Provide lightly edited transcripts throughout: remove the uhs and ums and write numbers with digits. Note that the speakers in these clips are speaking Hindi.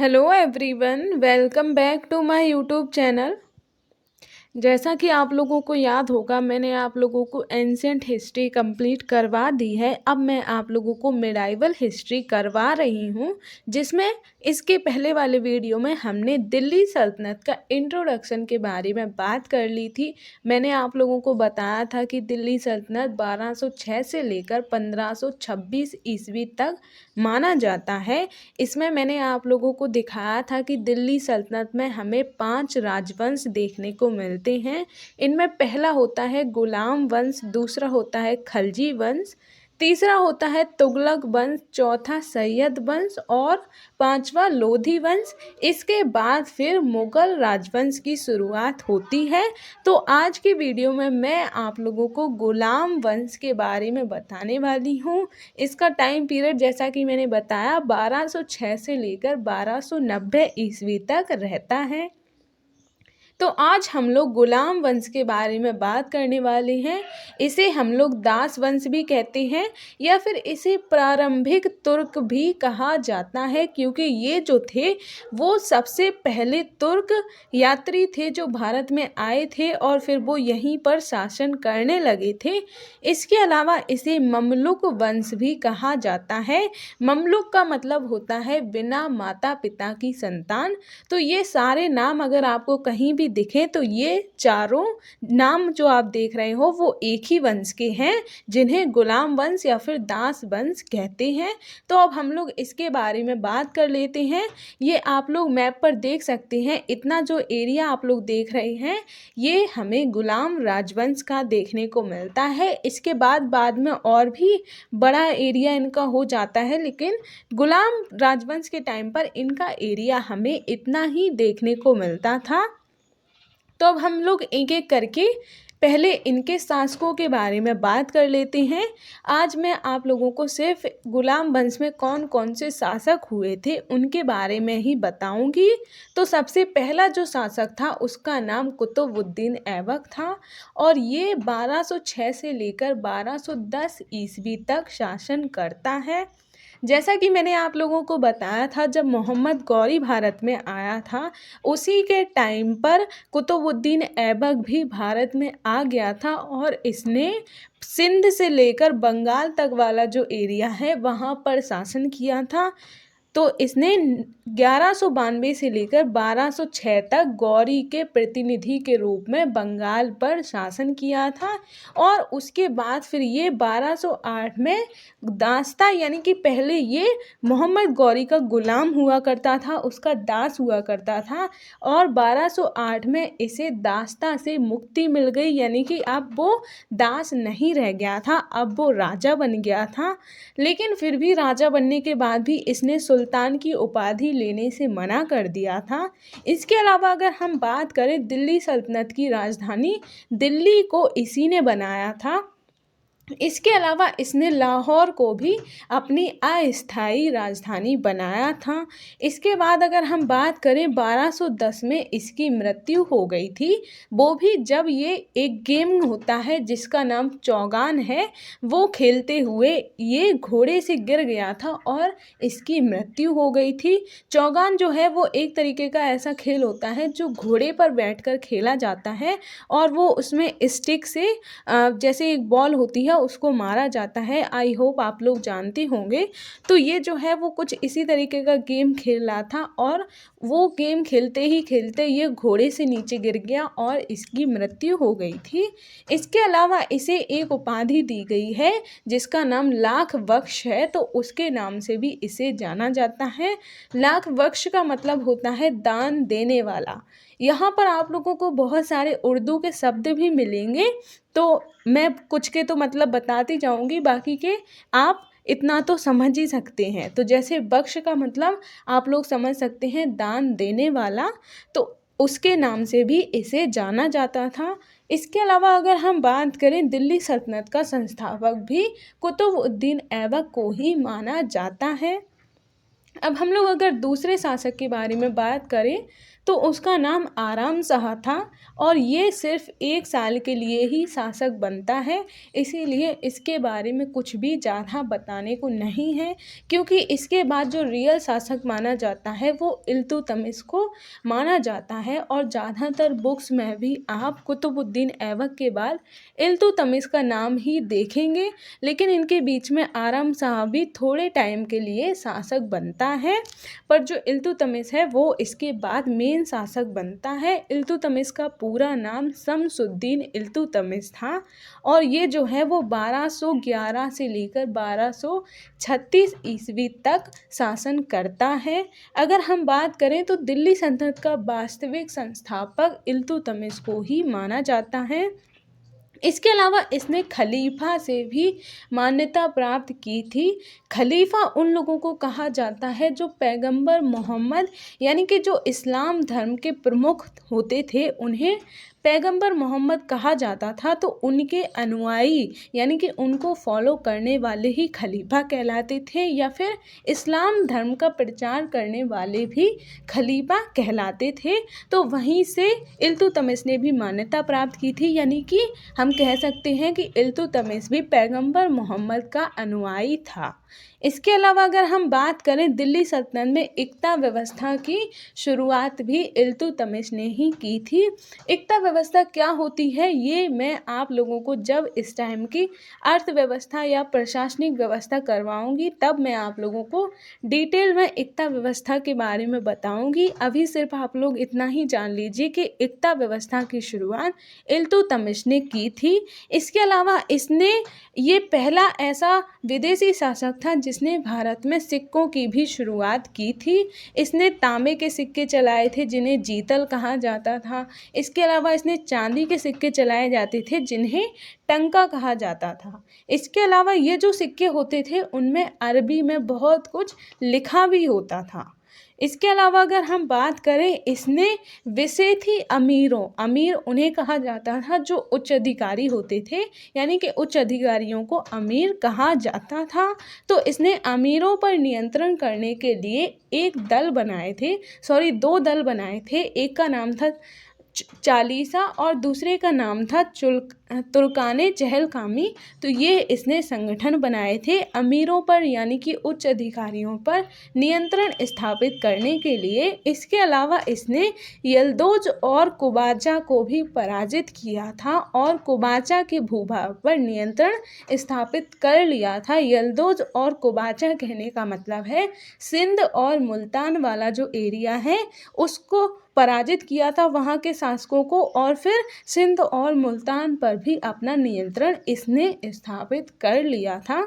Hello everyone, welcome back to my YouTube channel. जैसा कि आप लोगों को याद होगा, मैंने आप लोगों को एंशिएंट हिस्ट्री कंप्लीट करवा दी है। अब मैं आप लोगों को मिडाइवल हिस्ट्री करवा रही हूँ, जिसमें इसके पहले वाले वीडियो में हमने दिल्ली सल्तनत का इंट्रोडक्शन के बारे में बात कर ली थी। मैंने आप लोगों को बताया था कि दिल्ली सल्तनत 1206 से लेकर 1526 ईस्वी तक माना जाता है। इसमें मैंने आप लोगों को दिखाया था कि दिल्ली सल्तनत में हमें 5 राजवंश देखने को मिलते हैं। इनमें पहला होता है गुलाम वंश, दूसरा होता है खलजी वंश, तीसरा होता है तुगलक वंश, चौथा सैयद वंश और पांचवा लोधी वंश। इसके बाद फिर मुगल राजवंश की शुरुआत होती है। तो आज की वीडियो में मैं आप लोगों को गुलाम वंश के बारे में बताने वाली हूँ। इसका टाइम पीरियड जैसा कि मैंने बताया 1206 से लेकर 1290 ईस्वी तक रहता है। तो आज हम लोग गुलाम वंश के बारे में बात करने वाले हैं। इसे हम लोग दास वंश भी कहते हैं या फिर इसे प्रारंभिक तुर्क भी कहा जाता है, क्योंकि ये जो थे वो सबसे पहले तुर्क यात्री थे जो भारत में आए थे और फिर वो यहीं पर शासन करने लगे थे। इसके अलावा इसे ममलुक वंश भी कहा जाता है। ममलुक का मतलब होता है बिना माता पिता की संतान। तो ये सारे नाम अगर आपको कहीं भी दिखे तो ये चारों नाम जो आप देख रहे हो वो एक ही वंश के हैं, जिन्हें गुलाम वंश या फिर दास वंश कहते हैं। तो अब हम लोग इसके बारे में बात कर लेते हैं। ये आप लोग मैप पर देख सकते हैं, इतना जो एरिया आप लोग देख रहे हैं ये हमें गुलाम राजवंश का देखने को मिलता है। इसके बाद में और भी बड़ा एरिया इनका हो जाता है, लेकिन गुलाम राजवंश के टाइम पर इनका एरिया हमें इतना ही देखने को मिलता था। तो अब हम लोग एक एक करके पहले इनके शासकों के बारे में बात कर लेते हैं। आज मैं आप लोगों को सिर्फ गुलाम वंश में कौन कौन से शासक हुए थे उनके बारे में ही बताऊंगी। तो सबसे पहला जो शासक था उसका नाम कुतुबुद्दीन ऐबक था और ये 1206 से लेकर 1210 ईस्वी तक शासन करता है। जैसा कि मैंने आप लोगों को बताया था, जब मोहम्मद गौरी भारत में आया था उसी के टाइम पर कुतुबुद्दीन ऐबक भी भारत में आ गया था और इसने सिंध से लेकर बंगाल तक वाला जो एरिया है वहाँ पर शासन किया था। तो इसने 1192 से लेकर 1206 तक गौरी के प्रतिनिधि के रूप में बंगाल पर शासन किया था और उसके बाद फिर ये 1208 में दास्ता यानी कि पहले ये मोहम्मद गौरी का गुलाम हुआ करता था, उसका दास हुआ करता था और 1208 में इसे दास्ता से मुक्ति मिल गई, यानी कि अब वो दास नहीं रह गया था, अब वो राजा बन गया था। लेकिन फिर भी राजा बनने के बाद भी इसने सुल्तान की उपाधि लेने से मना कर दिया था। इसके अलावा अगर हम बात करें दिल्ली सल्तनत की राजधानी दिल्ली को इसी ने बनाया था। इसके अलावा इसने लाहौर को भी अपनी अस्थायी राजधानी बनाया था। इसके बाद अगर हम बात करें 1210 में इसकी मृत्यु हो गई थी, वो भी जब ये एक गेम होता है जिसका नाम चौगान है, वो खेलते हुए ये घोड़े से गिर गया था और इसकी मृत्यु हो गई थी। चौगान जो है वो एक तरीके का ऐसा खेल होता है जो घोड़े पर बैठकर खेला जाता है और वो उसमें स्टिक से जैसे एक बॉल होती है उसको मारा जाता है। आई होप आप लोग जानते होंगे। तो ये जो है वो कुछ इसी तरीके का गेम खेल रहा था और वो गेम खेलते ही खेलते ये घोड़े से नीचे गिर गया और इसकी मृत्यु हो गई थी। इसके अलावा इसे एक उपाधि दी गई है जिसका नाम लाख वक्ष है, तो उसके नाम से भी इसे जाना जाता है। लाख वक्ष का मतलब होता है दान देने वाला। यहाँ पर आप लोगों को बहुत सारे उर्दू के शब्द भी मिलेंगे, तो मैं कुछ के तो मतलब बताती जाऊंगी, बाकी के आप इतना तो समझ ही सकते हैं। तो जैसे बख्श का मतलब आप लोग समझ सकते हैं दान देने वाला, तो उसके नाम से भी इसे जाना जाता था। इसके अलावा अगर हम बात करें दिल्ली सल्तनत का संस्थापक भी कुतुबुद्दीन ऐबक को ही माना जाता है। अब हम लोग अगर दूसरे शासक के बारे में बात करें तो उसका नाम आराम शाह था और ये सिर्फ 1 साल के लिए ही शासक बनता है। इसीलिए इसके बारे में कुछ भी ज़्यादा बताने को नहीं है, क्योंकि इसके बाद जो रियल शासक माना जाता है वो इल्तुतमिश को माना जाता है। और ज़्यादातर बुक्स में भी आप कुतुबुद्दीन ऐबक के बाद इल्तुतमिश का नाम ही देखेंगे, लेकिन इनके बीच में आराम शाह भी थोड़े टाइम के लिए शासक बनता है, पर जो इल्तुतमिश है वो इसके बाद मेन शासक बनता है। इल्तुतमिश का पूरा नाम शम्सुद्दीन इल्तुतमिश था और ये जो है वो 1211 से लेकर 1236 ईस्वी तक शासन करता है। अगर हम बात करें तो दिल्ली सल्तनत का वास्तविक संस्थापक इल्तुतमिश को ही माना जाता है। इसके अलावा इसने खलीफा से भी मान्यता प्राप्त की थी। खलीफा उन लोगों को कहा जाता है जो पैगंबर मोहम्मद यानी कि जो इस्लाम धर्म के प्रमुख होते थे उन्हें पैगंबर मोहम्मद कहा जाता था। तो उनके अनुयायी यानी कि उनको फॉलो करने वाले ही खलीफा कहलाते थे, या फिर इस्लाम धर्म का प्रचार करने वाले भी खलीफा कहलाते थे। तो वहीं से इल्तुतमिश ने भी मान्यता प्राप्त की थी, यानी कि हम कह सकते हैं कि इल्तुतमिश भी पैगंबर मोहम्मद का अनुयायी था। इसके अलावा अगर हम बात करें दिल्ली सल्तनत में इक्ता व्यवस्था की शुरुआत भी इल्तुतमिश ने ही की थी। इक्ता व्यवस्था क्या होती है ये मैं आप लोगों को जब इस टाइम की अर्थव्यवस्था या प्रशासनिक व्यवस्था करवाऊंगी तब मैं आप लोगों को डिटेल में इक्ता व्यवस्था के बारे में बताऊंगी। अभी सिर्फ आप लोग इतना ही जान लीजिए कि इक्ता व्यवस्था की शुरुआत इल्तुतमिश ने की थी। इसके अलावा इसने ये पहला ऐसा विदेशी शासक था जिसने भारत में सिक्कों की भी शुरुआत की थी। इसने तांबे के सिक्के चलाए थे जिन्हें जीतल कहा जाता था। इसके अलावा इसने चांदी के सिक्के चलाए जाते थे जिन्हें टंका कहा जाता था। इसके अलावा ये जो सिक्के होते थे उनमें अरबी में बहुत कुछ लिखा भी होता था। इसके अलावा अगर हम बात करें इसने विसेथी अमीर उन्हें कहा जाता था जो उच्च अधिकारी होते थे, यानी कि उच्च अधिकारियों को अमीर कहा जाता था। तो इसने अमीरों पर नियंत्रण करने के लिए दो दल बनाए थे। एक का नाम था चालीसा और दूसरे का नाम था तुर्काने चहलकामी। तो ये इसने संगठन बनाए थे अमीरों पर यानी कि उच्च अधिकारियों पर नियंत्रण स्थापित करने के लिए। इसके अलावा इसने यल्दोज और कुबाचा को भी पराजित किया था और कुबाचा के भूभाग पर नियंत्रण स्थापित कर लिया था। यल्दोज और कुबाचा कहने का मतलब है सिंध और मुल्तान वाला जो एरिया है उसको पराजित किया था वहाँ के शासकों को, और फिर सिंध और मुल्तान पर भी अपना नियंत्रण इसने स्थापित कर लिया था।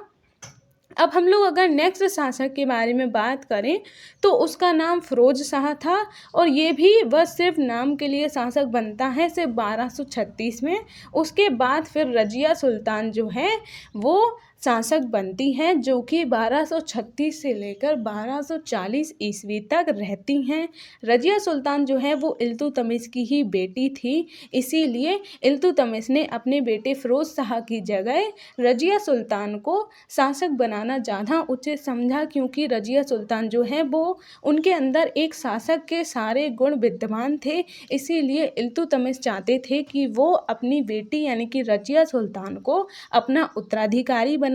अब हम लोग अगर नेक्स्ट शासक के बारे में बात करें तो उसका नाम फिरोज शाह था और ये भी बस सिर्फ नाम के लिए शासक बनता है सिर्फ 1236 में। उसके बाद फिर रजिया सुल्तान जो है वो शासक बनती हैं जो कि 1236 से लेकर 1240 ईस्वी तक रहती हैं। रजिया सुल्तान जो है वो इल्तुतमिश की ही बेटी थी, इसीलिए इल्तुतमिश ने अपने बेटे फिरोज शाह की जगह रजिया सुल्तान को शासक बनाना ज़्यादा उचित समझा, क्योंकि रजिया सुल्तान जो है वो उनके अंदर एक शासक के सारे गुण विद्यमान थे। इसीलिए इल्तुतमिश चाहते थे कि वो अपनी बेटी यानी कि रजिया सुल्तान को अपना उत्तराधिकारी बनाए।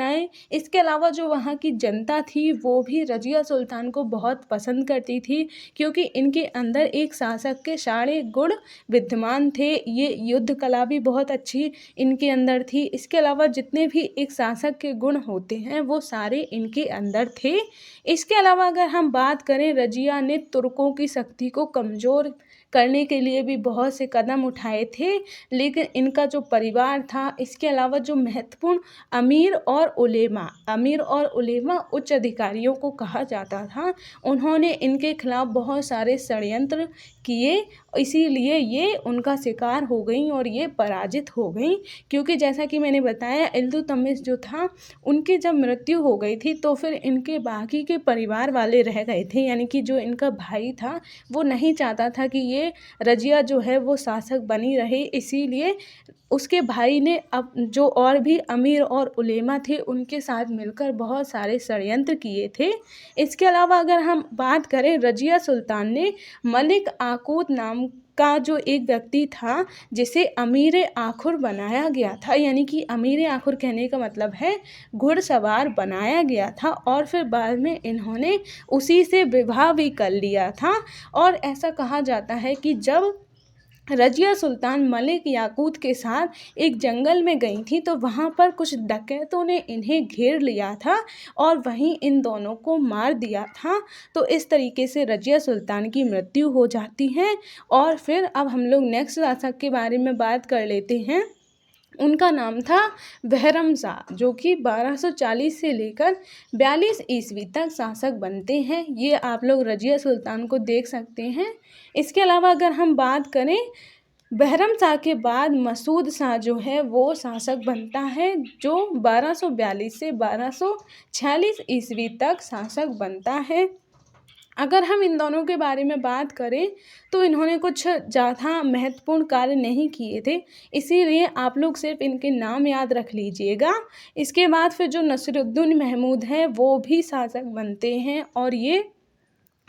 इसके अलावा जो वहाँ की जनता थी वो भी रजिया सुल्तान को बहुत पसंद करती थी, क्योंकि इनके अंदर एक शासक के सारे गुण विद्यमान थे। ये युद्ध कला भी बहुत अच्छी इनके अंदर थी। इसके अलावा जितने भी एक शासक के गुण होते हैं वो सारे इनके अंदर थे। इसके अलावा अगर हम बात करें रजिया ने तुर्कों की शक्ति को कमज़ोर करने के लिए भी बहुत से कदम उठाए थे, लेकिन इनका जो परिवार था, इसके अलावा जो महत्वपूर्ण अमीर और उलेमा उच्च अधिकारियों को कहा जाता था, उन्होंने इनके खिलाफ बहुत सारे षड्यंत्र किए, इसीलिए ये उनका शिकार हो गई और ये पराजित हो गई। क्योंकि जैसा कि मैंने बताया इल्तुतमिश जो था उनकी जब मृत्यु हो गई थी तो फिर इनके बाकी के परिवार वाले रह गए थे, यानी कि जो इनका भाई था वो नहीं चाहता था कि ये रजिया जो है वो शासक बनी रहे, इसीलिए उसके भाई ने अब जो और भी अमीर और उलेमा थे उनके साथ मिलकर बहुत सारे षड्यंत्र किए थे। इसके अलावा अगर हम बात करें, रज़िया सुल्तान ने मलिक याकूत नाम का जो एक व्यक्ति था जिसे अमीर आखुर बनाया गया था, यानी कि अमीर आखुर कहने का मतलब है घुड़सवार बनाया गया था, और फिर बाद में इन्होंने उसी से विवाह भी कर लिया था। और ऐसा कहा जाता है कि जब रज़िया सुल्तान मलिक याकूत के साथ एक जंगल में गई थी तो वहाँ पर कुछ डकैतों ने इन्हें घेर लिया था और वहीं इन दोनों को मार दिया था। तो इस तरीके से रज़िया सुल्तान की मृत्यु हो जाती है। और फिर अब हम लोग नेक्स्ट शासक के बारे में बात कर लेते हैं। उनका नाम था बहरम शाह, जो कि 1240 से लेकर 42 ईस्वी तक शासक बनते हैं। ये आप लोग रज़िया सुल्तान को देख सकते हैं। इसके अलावा अगर हम बात करें, बहरम शाह के बाद मसूद शाह जो है वो शासक बनता है, जो 1242 से 1246 ईस्वी तक शासक बनता है। अगर हम इन दोनों के बारे में बात करें तो इन्होंने कुछ ज़्यादा महत्वपूर्ण कार्य नहीं किए थे, इसीलिए आप लोग सिर्फ इनके नाम याद रख लीजिएगा। इसके बाद फिर जो नसीरुद्दीन महमूद हैं वो भी शासक बनते हैं, और ये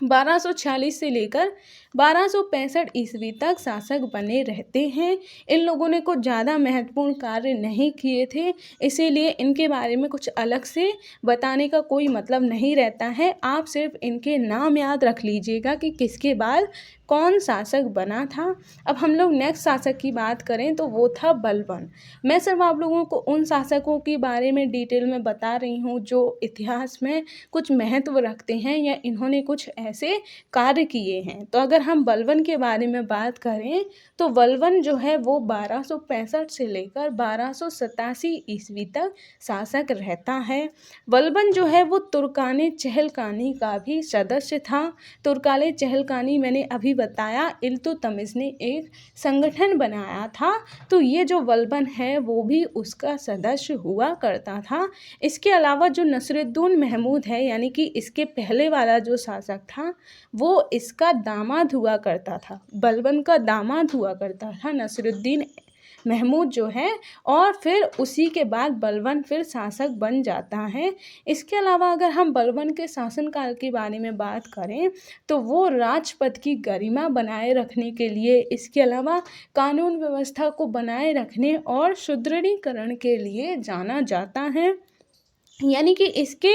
1246 से लेकर 1265 ईस्वी तक शासक बने रहते हैं। इन लोगों ने कुछ ज़्यादा महत्वपूर्ण कार्य नहीं किए थे, इसीलिए इनके बारे में कुछ अलग से बताने का कोई मतलब नहीं रहता है। आप सिर्फ इनके नाम याद रख लीजिएगा कि किसके बाद कौन शासक बना था। अब हम लोग नेक्स्ट शासक की बात करें तो वो था बलबन। मैं सिर्फ आप लोगों को उन शासकों के बारे में डिटेल में बता रही हूँ जो इतिहास में कुछ महत्व रखते हैं या इन्होंने कुछ ऐसे कार्य किए हैं। तो अगर हम बलबन के बारे में बात करें तो बलबन जो है वो 1265 से लेकर 1287 ईस्वी तक शासक रहता है। बलबन जो है वो तुर्काने चहलकानी का भी सदस्य था। तुर्काने चहलकानी मैंने अभी बताया, इल्तुतमिश ने एक संगठन बनाया था, तो ये जो बलबन है वो भी उसका सदस्य हुआ करता था। इसके अलावा जो नसीरुद्दीन महमूद है, यानी कि इसके पहले वाला जो शासक था वो इसका दामाद हुआ करता था, बलबन का दामाद हुआ करता था नसीरुद्दीन महमूद जो है, और फिर उसी के बाद बलबन फिर शासक बन जाता है। इसके अलावा अगर हम बलबन के शासनकाल के बारे में बात करें तो वो राजपद की गरिमा बनाए रखने के लिए, इसके अलावा कानून व्यवस्था को बनाए रखने और सुदृढ़ीकरण के लिए जाना जाता है। यानी कि इसके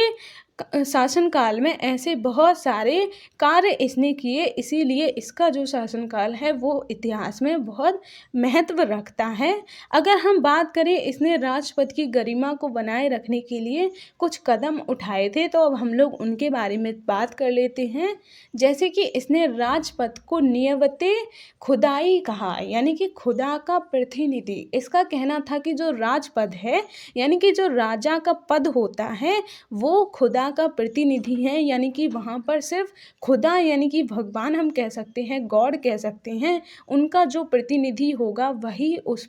शासनकाल में ऐसे बहुत सारे कार्य इसने किए, इसीलिए इसका जो शासनकाल है वो इतिहास में बहुत महत्व रखता है। अगर हम बात करें, इसने राजपद की गरिमा को बनाए रखने के लिए कुछ कदम उठाए थे, तो अब हम लोग उनके बारे में बात कर लेते हैं। जैसे कि इसने राजपद को नियवते खुदाई कहा, यानी कि खुदा का प्रतिनिधि। इसका कहना था कि जो राजपद है, यानी कि जो राजा का पद होता है, वो खुदा का प्रतिनिधि है, यानी कि वहाँ पर सिर्फ खुदा, यानी कि भगवान हम कह सकते हैं, गॉड कह सकते हैं, उनका जो प्रतिनिधि होगा वही उस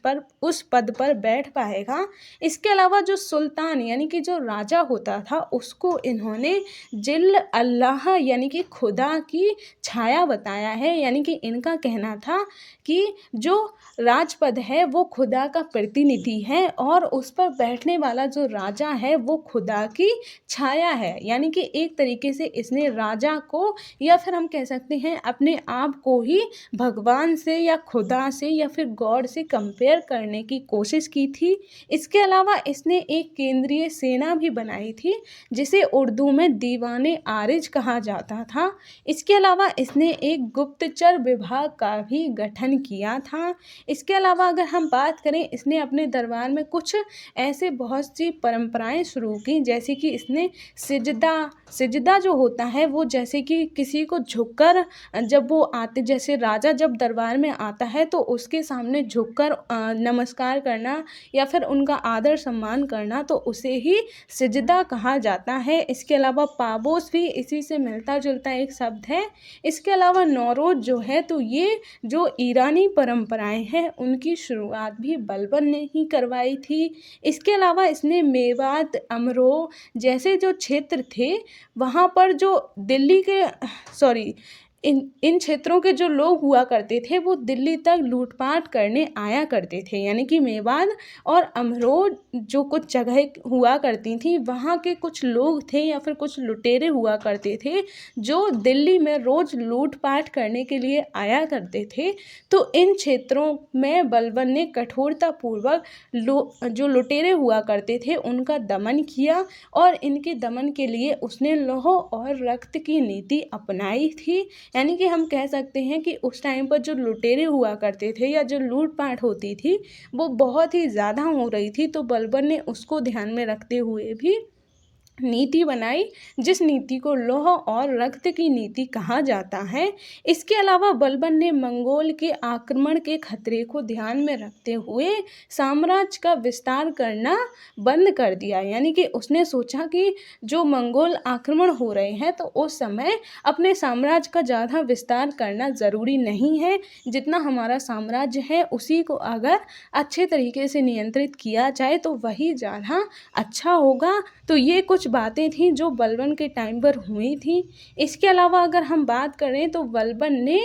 पद पर बैठ पाएगा। इसके अलावा जो सुल्तान यानी कि जो राजा होता था उसको इन्होंने जिल अल्लाह यानी कि खुदा की छाया बताया है, यानी कि इनका कहना था कि जो राजपद है वो खुदा का प्रतिनिधि है और उस पर बैठने वाला जो राजा है वो खुदा की छाया है। यानी कि एक तरीके से इसने राजा को, या फिर हम कह सकते हैं अपने आप को ही, भगवान से या खुदा से या फिर गॉड से कंपेयर करने की कोशिश की थी। इसके अलावा इसने एक केंद्रीय सेना भी बनाई थी जिसे उर्दू में दीवाने आरिज कहा जाता था। इसके अलावा इसने एक गुप्तचर विभाग का भी गठन किया था। इसके अलावा अगर हम बात करें, इसने अपने दरबार में कुछ ऐसे बहुत सी परंपराएं शुरू की, जैसे कि इसने सिजदा जो होता है वो जैसे कि किसी को झुककर जब वो आते, जैसे राजा जब दरबार में आता है तो उसके सामने झुककर नमस्कार करना या फिर उनका आदर सम्मान करना, तो उसे ही सिजदा कहा जाता है। इसके अलावा पाबोस भी इसी से मिलता जुलता एक शब्द है। इसके अलावा नौरोज जो है, तो ये जो ईरानी परंपराएं हैं उनकी शुरुआत भी बलबन ने ही करवाई थी। इसके अलावा इसने मेवात, अमरोह जैसे जो क्षेत्र थे वहाँ पर जो इन क्षेत्रों के जो लोग हुआ करते थे वो दिल्ली तक लूटपाट करने आया करते थे, यानी कि मेवाड़ और अमरोह जो कुछ जगह हुआ करती थी वहाँ के कुछ लोग थे या फिर कुछ लुटेरे हुआ करते थे जो दिल्ली में रोज़ लूटपाट करने के लिए आया करते थे। तो इन क्षेत्रों में बलबन ने कठोरतापूर्वक जो लुटेरे हुआ करते थे उनका दमन किया और इनके दमन के लिए उसने लौह और रक्त की नीति अपनाई थी। यानी कि हम कह सकते हैं कि उस टाइम पर जो लुटेरे हुआ करते थे या जो लूटपाट होती थी वो बहुत ही ज़्यादा हो रही थी, तो बलबन ने उसको ध्यान में रखते हुए भी नीति बनाई जिस नीति को लौह और रक्त की नीति कहा जाता है। इसके अलावा बलबन ने मंगोल के आक्रमण के खतरे को ध्यान में रखते हुए साम्राज्य का विस्तार करना बंद कर दिया। यानी कि उसने सोचा कि जो मंगोल आक्रमण हो रहे हैं तो उस समय अपने साम्राज्य का ज़्यादा विस्तार करना ज़रूरी नहीं है, जितना हमारा साम्राज्य है उसी को अगर अच्छे तरीके से नियंत्रित किया जाए तो वही ज़्यादा अच्छा होगा। तो ये कुछ बातें थी जो बलबन के टाइम पर हुई थी। इसके अलावा अगर हम बात करें तो बलबन ने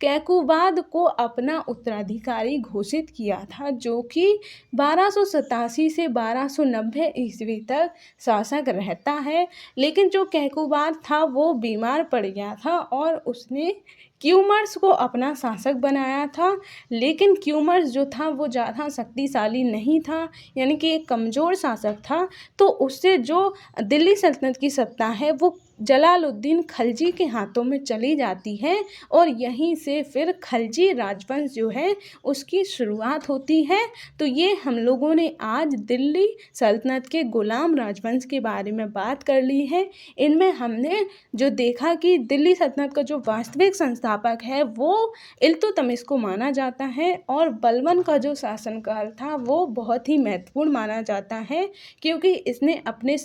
कैकुबाद को अपना उत्तराधिकारी घोषित किया था, जो कि 1287 से 1290 ईस्वी तक शासक रहता है। लेकिन जो कैकुबाद था वो बीमार पड़ गया था और उसने क्यूमर्स को अपना शासक बनाया था। लेकिन क्यूमर्स जो था वो ज़्यादा शक्तिशाली नहीं था, यानी कि एक कमज़ोर शासक था। तो उससे जो दिल्ली सल्तनत की सत्ता है वो जलालुद्दीन खलजी के हाथों में चली जाती है और यहीं से फिर खलजी राजवंश जो है उसकी शुरुआत होती है। तो ये हम लोगों ने आज दिल्ली सल्तनत के गुलाम राजवंश के बारे में बात कर ली है। इनमें हमने जो देखा कि दिल्ली सल्तनत का जो वास्तविक संस्थापक है वो इल्तुतमिश को माना जाता है और बलबन का जो शासनकाल था वो बहुत ही महत्वपूर्ण माना जाता है, क्योंकि इसने अपने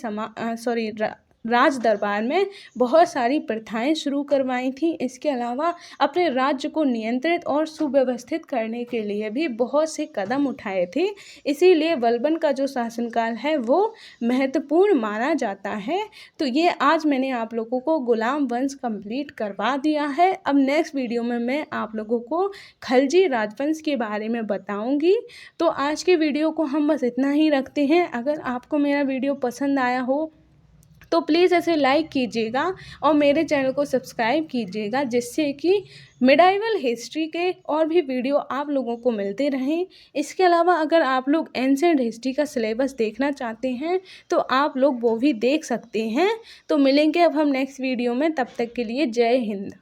राज दरबार में बहुत सारी प्रथाएं शुरू करवाई थी। इसके अलावा अपने राज्य को नियंत्रित और सुव्यवस्थित करने के लिए भी बहुत से कदम उठाए थे। इसीलिए बलबन का जो शासनकाल है वो महत्वपूर्ण माना जाता है। तो ये आज मैंने आप लोगों को गुलाम वंश कंप्लीट करवा दिया है। अब नेक्स्ट वीडियो में मैं आप लोगों को खलजी राजवंश के बारे में बताऊंगी। तो आज के वीडियो को हम बस इतना ही रखते हैं। अगर आपको मेरा वीडियो पसंद आया हो तो प्लीज़ ऐसे लाइक कीजिएगा और मेरे चैनल को सब्सक्राइब कीजिएगा, जिससे कि मिडाइवल हिस्ट्री के और भी वीडियो आप लोगों को मिलते रहें। इसके अलावा अगर आप लोग एंशिएंट हिस्ट्री का सिलेबस देखना चाहते हैं तो आप लोग वो भी देख सकते हैं। तो मिलेंगे अब हम नेक्स्ट वीडियो में, तब तक के लिए जय हिंद।